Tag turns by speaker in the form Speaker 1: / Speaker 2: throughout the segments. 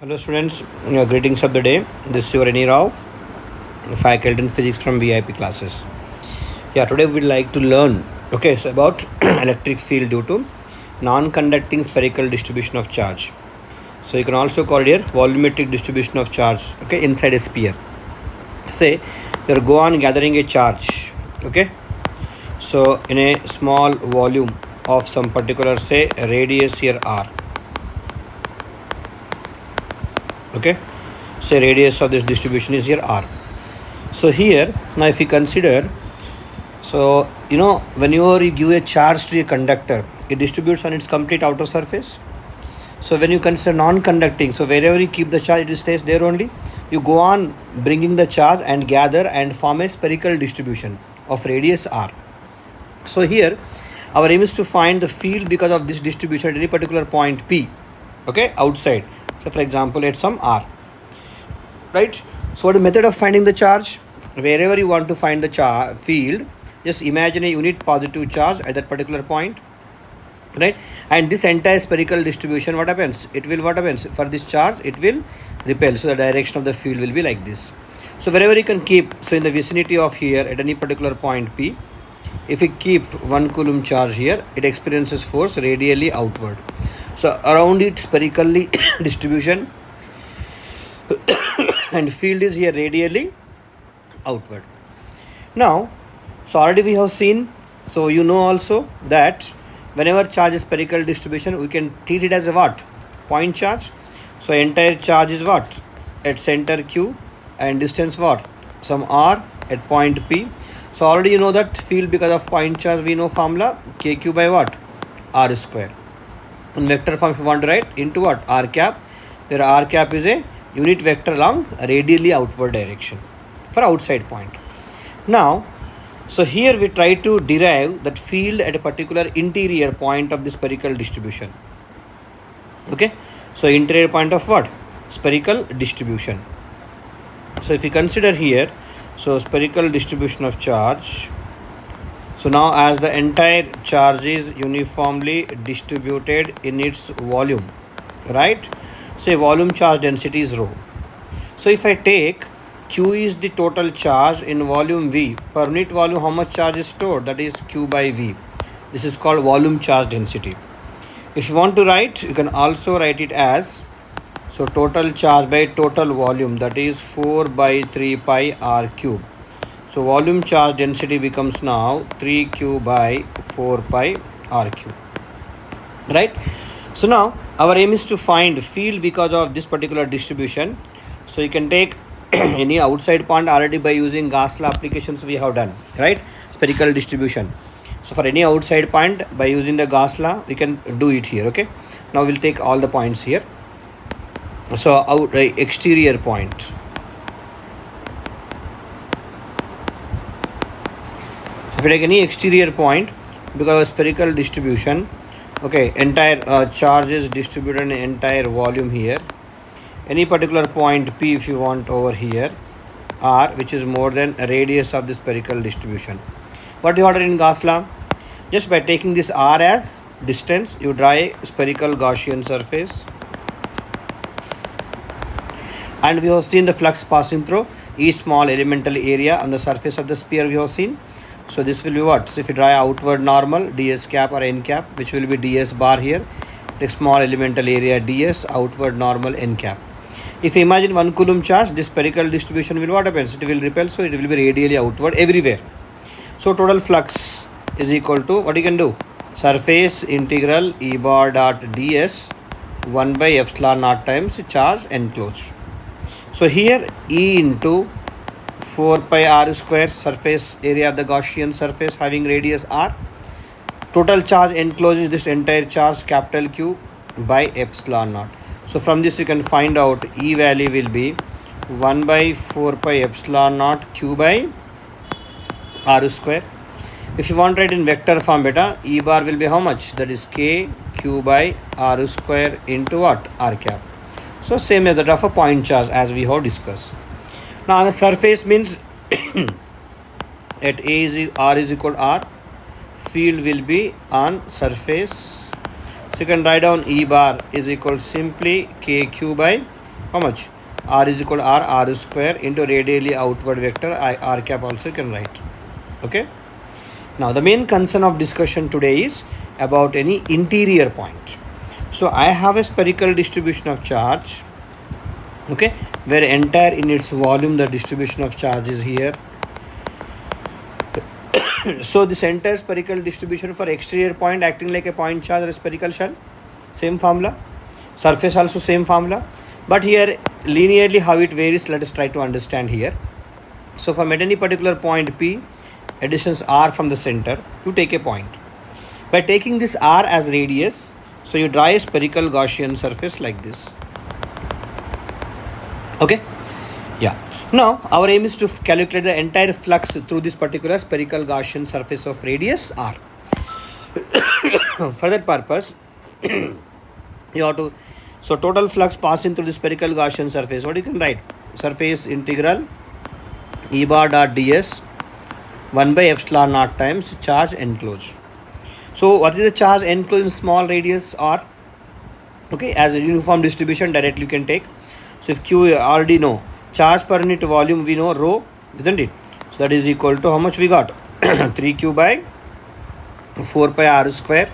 Speaker 1: Hello students, greetings of the day. This is your Any Rao, faculty in physics from VIP classes. Today we'd like to learn about electric field due to non-conducting spherical distribution of charge. So you can also call it here volumetric distribution of charge inside a sphere. Say you go on gathering a charge, so in a small volume of some particular say radius here r. So radius of this distribution is here r. So here now if you consider, so whenever you give a charge to a conductor, it distributes on its complete outer surface. So when you consider non-conducting, so wherever you keep the charge, it stays there only. You go on bringing the charge and gather and form a spherical distribution of radius r. So here our aim is to find the field because of this distribution at any particular point P, outside. So for example at some r, right? So what is the method of finding the charge? Wherever you want to find the field, just imagine a unit positive charge at that particular point, right? And this entire spherical distribution, what happens? For this charge, it will repel. So the direction of the field will be like this. So wherever you can keep, so in the vicinity of here at any particular point P, if we keep 1 coulomb charge here, it experiences force radially outward. So around it spherically distribution and field is here radially outward. Now, so already we have seen, so you know also that whenever charge is spherical distribution, we can treat it as a what? Point charge. So entire charge is what? At center Q and distance what? Some r at point P. So already you know that field because of point charge, we know formula KQ by what? R square. In vector form if you want to write into what? R cap, where R cap is a unit vector along radially outward direction for outside point. Now, so here we try to derive that field at a particular interior point of the spherical distribution. So interior point of what? Spherical distribution. So if you consider here, so spherical distribution of charge. So now as the entire charge is uniformly distributed in its volume, right? Say volume charge density is rho. So if I take Q is the total charge in volume V, per unit volume how much charge is stored? That is Q by V. This is called volume charge density. If you want to write, you can also write it as, so total charge by total volume, that is 4 by 3 pi r cube. So volume charge density becomes now 3Q by 4 pi r cube, right? So now our aim is to find field because of this particular distribution. So you can take any outside point already by using Gauss law applications we have done, right? Spherical distribution. So for any outside point by using the Gauss law, we can do it here, Now we'll take all the points here. So exterior point. If you take any exterior point, because of spherical distribution, entire charge is distributed in entire volume here. Any particular point P if you want over here, R, which is more than a radius of the spherical distribution. What you order in Gauss law? Just by taking this R as distance, you draw a spherical Gaussian surface. And we have seen the flux passing through each small elemental area on the surface of the sphere we have seen. So this will be what? So if you draw outward normal, ds cap or n cap, which will be ds bar here, the small elemental area ds, outward normal n cap. If you imagine 1 coulomb charge, this spherical distribution will what happens? It will repel, so it will be radially outward everywhere. So total flux is equal to, what you can do? Surface integral E bar dot ds 1 by epsilon naught times charge enclosed. So here E into 4 pi r square surface area of the Gaussian surface having radius r. Total charge encloses this entire charge capital Q by epsilon naught. So from this you can find out E value will be 1 by 4 pi epsilon naught Q by r square. If you want to write in vector form beta, E bar will be how much? That is K Q by r square into what? R cap. So same method of a point charge as we have discussed. Now the surface means at r is equal to r, field will be on surface. So you can write down E bar is equal to simply KQ by how much? R is equal to R square into radially outward vector R cap also you can write. Okay. Now the main concern of discussion today is about any interior point. So I have a spherical distribution of charge, okay, where entire in its volume the distribution of charge is here. So this entire spherical distribution for exterior point acting like a point charge or a spherical shell, same formula. Surface also same formula, but here linearly how it varies, let us try to understand here. So from at any particular point P, a distance r from the center, you take a point. By taking this r as radius, so you draw a spherical Gaussian surface like this. Okay, yeah. Now our aim is to calculate the entire flux through this particular spherical Gaussian surface of radius r. For that purpose, you have to, so total flux passing through the spherical Gaussian surface, what you can write? Surface integral E bar dot ds 1 by epsilon naught times charge enclosed. So what is the charge enclosed in small radius r? Okay, as a uniform distribution directly you can take. So if Q already know, charge per unit volume we know rho, isn't it? So that is equal to how much we got? 3q by 4 pi r square.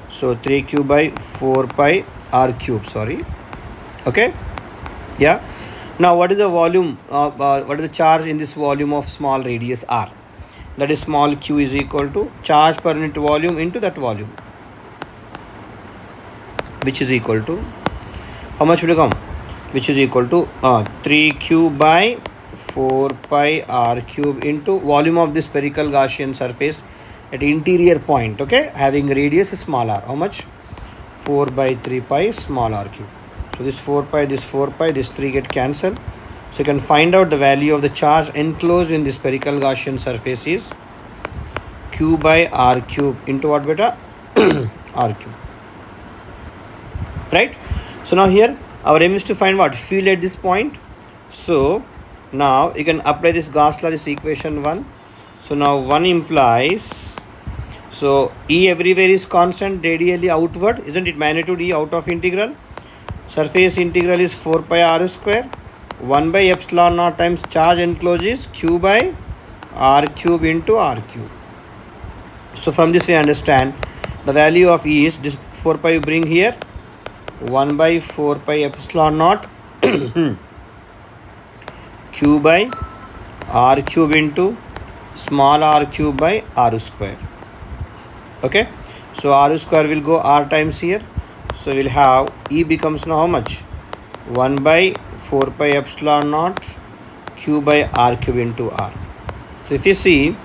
Speaker 1: So 3q by 4 pi r cube, sorry. Okay, yeah. Now what is the volume, what is the charge in this volume of small radius r? That is small q is equal to charge per unit volume into that volume, which is equal to, how much will come? Which is equal to 3q by 4 pi r cube into volume of this spherical Gaussian surface at interior point, okay, having radius small r. How much? 4 by 3 pi small r cube. So this 4 pi, this 3 get cancelled. So you can find out the value of the charge enclosed in the spherical Gaussian surface is q by r cube into what beta? R cube. Right? So now here our aim is to find what? Field at this point. So now you can apply this Gauss law, this equation 1. So now 1 implies, so E everywhere is constant, radially outward, isn't it? Magnitude E out of integral. Surface integral is 4 pi r square. 1 by epsilon naught times charge enclosed is q by r cube into r cube. So from this we understand the value of E is this 4 pi you bring here, 1 by 4 pi epsilon naught q by r cube into small r cube by r square. Okay, so r square will go r times here, so we'll have E becomes now how much? 1 by 4 pi epsilon naught q by r cube into r. So if you see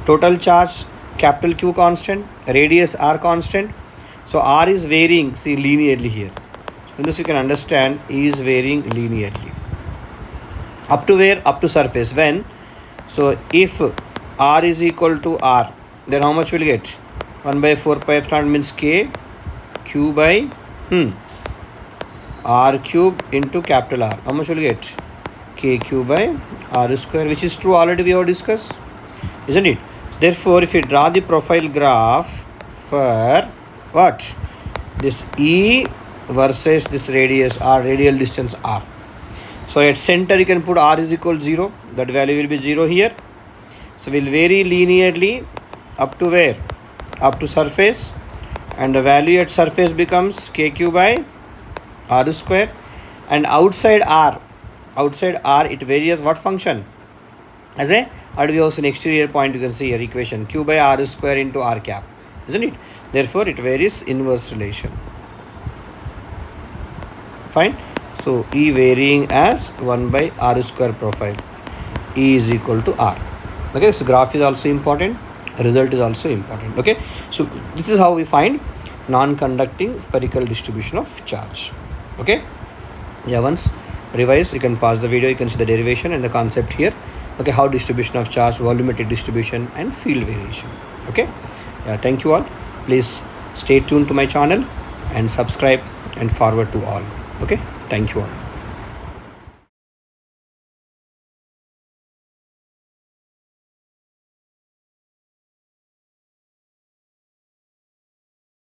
Speaker 1: total charge capital Q constant, radius r constant, so r is varying, see, linearly here. So from this you can understand E is varying linearly. Up to where? Up to surface. When? So if r is equal to r, then how much will you get? 1 by 4 pi epsilon means k q by r cube into capital R. How much will you get? K q by r square, which is true, already we have discussed, isn't it? Therefore, if you draw the profile graph for what? This E versus this radius r, radial distance r. So at center you can put r is equal to 0. That value will be 0 here. So we'll vary linearly up to where? Up to surface, and the value at surface becomes kq by r square, and outside r it varies what function? As a adverse in exterior point, you can see your equation q by r square into r cap, isn't it? Therefore it varies inverse relation. Fine. So E varying as 1 by r square profile, E is equal to r. Okay, so graph is also important, result is also important. Okay, so this is how we find non-conducting spherical distribution of charge. Okay, yeah, once revise, you can pause the video, you can see the derivation and the concept here. Okay, how distribution of charge, volumetric distribution and field variation. Okay, yeah, thank you all. Please stay tuned to my channel and subscribe and forward to all. Okay, thank you all.